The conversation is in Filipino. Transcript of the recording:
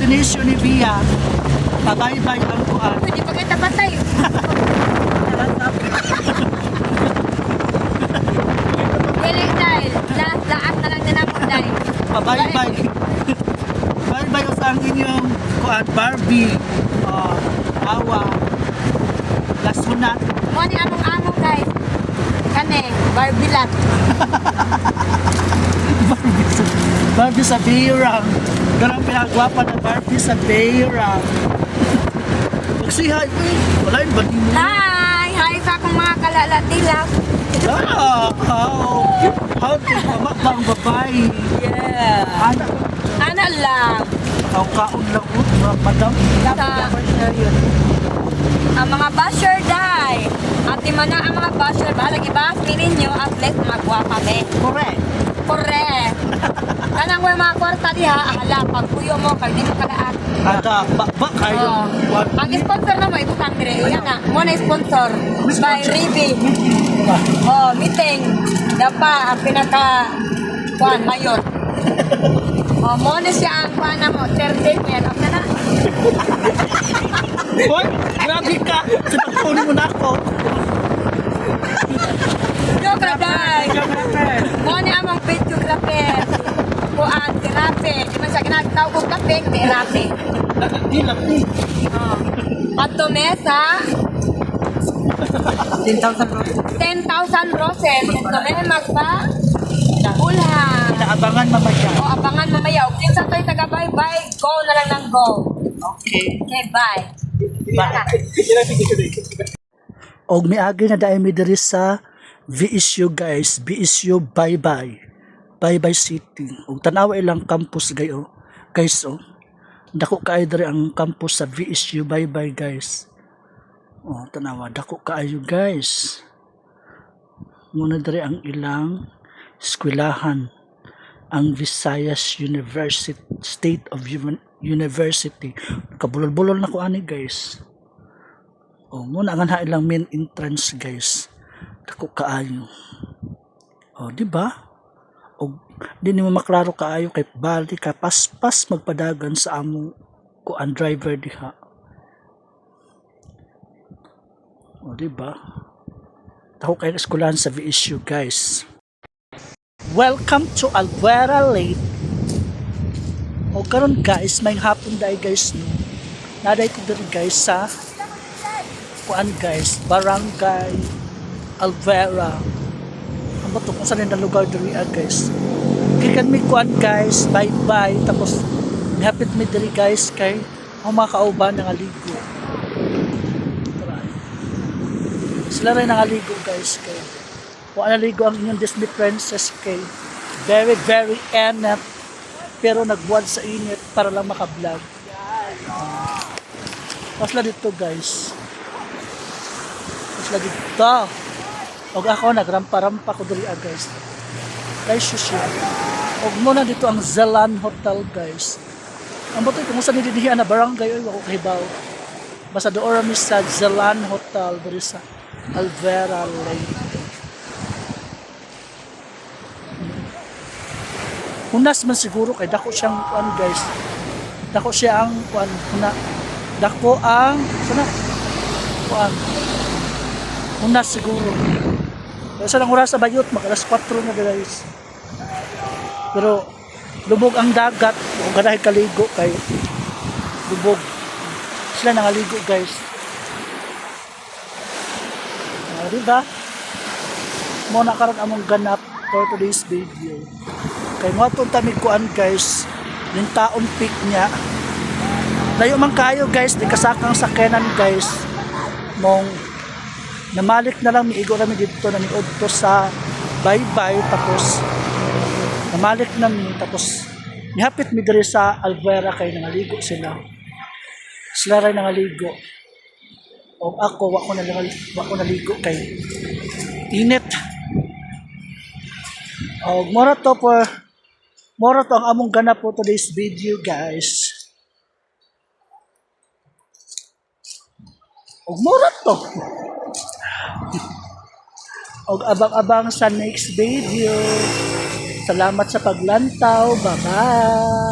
destination ni Bia. Pabaybay ang kuan. Pwede pa kita patay. Dili dahil. Lahat na lang din ako dahil. Pabaybay. Pabaybay sa ang inyong kuan Barbie. Awa. Lasunat. Mo ni among guys. Kane, barbilat. Barbie sa Beirang. Ganang pinagwapa na Barbie sa Beirang. Magsihay ko eh. Wala yung bandi mo. Hi! Hi sa akong mga kalalatilap. How to bang babae? Yeah. Anak. Ana lang. Ang kaon lang po, mga madam. Ang mga basher die. At di man na ang mga basher ba? Lagi ba? Pirin nyo at least magwa kami. Correct. Correct. Kanang may mga kwarta diha, hala, pag puyo mo, kag di mo kalaat. Ada, ba kayo? Ang sponsor na mo, ibutang dire. Yan na, mo na sponsor. By Ribi. Meeting. Dapa, ang pinaka, mayor. Mo na siya ang na mo, 13 yan. Ang na. Hoy, grabe ka. Sinagpunin mo na ako. Videographer. Mo na among videographer. Kuan, terapi. Di man siya ginagtawag kong kapeng, terapi. Di lang eh. Pato mesa. 10,000 roses. 10,000 roses. Ito may magpa. Dahulan. Inaabangan mamaya. O abangan mamaya. O kinsa to'y taga bye-bye. Go na lang ng go. Okay. Okay, bye. Og miagi na dai mi diri sa VSU guys, VSU bye-bye. Bye-bye City. Og tanawa ilang campus gayo. Guys oh. Dako kaayo diri ang campus sa VSU bye-bye guys. Oh, tanawa dako kaayo guys. Muna diri ang ilang eskwelahan. Ang Visayas University, State of University. Kabulol-bulol na ko ani guys. O muna nga ilang main entrance guys. Dako kaayo. O di ba? O di nimo maklaro kaayo kay bali ka paspas magpadagan sa among kuan driver diha. O di ba? Dako kay eskwelahan sa VSU guys. Welcome to Albuera Lake. O karon guys, may hapon dai guys no. Naday ko diri guys sa kuan guys, Barangay Albuera. Ang bato kung saan yung lugar diri guys. Kikan mi kuan guys, bye bye. Tapos hapit mi diri guys kay ang mga kauban nga ligo. Sila rin nangaligo guys kay kung ligo ang inyong Disney princess kay very very enat pero nagbuwad sa init para lang makablog. Pasla dito guys. Pasla dito. Og ako nagrampa-rampa ko diri guys. Guys sushi. Og muna dito ang Zelan Hotel guys. Ang butoy kung saan didihan na barangay oy wako kahibaw. Basta doon mi sa Zelan Hotel diri sa Albuera Lake. Hunas man siguro kay dako siyang kuan guys. Dako siya ang kuan huna. Dako ang sana kuan. Hunas siguro. Sa lang oras sa bayot mag-alas 4 na guys. Pero lubog ang dagat, ug ganahay kaligo kay lubog. Sila nangaligo guys. Diba? Mo na karon among ganap for today's video. Kay mo atong tamikuan guys, yung taon peak niya. Layo man kayo guys, di kasakang sakyanan guys. Mong namalik na lang miigo rami dito na miudto sa bye-bye tapos namalik na mi tapos nihapit mi diri sa Albuera kay nangaligo sila. Sila ray nangaligo. O ako wako naligo kay init. O mora to ang among ganap po today's video guys. Og mura to. Og abang-abang sa next video. Salamat sa paglantaw. Bye-bye.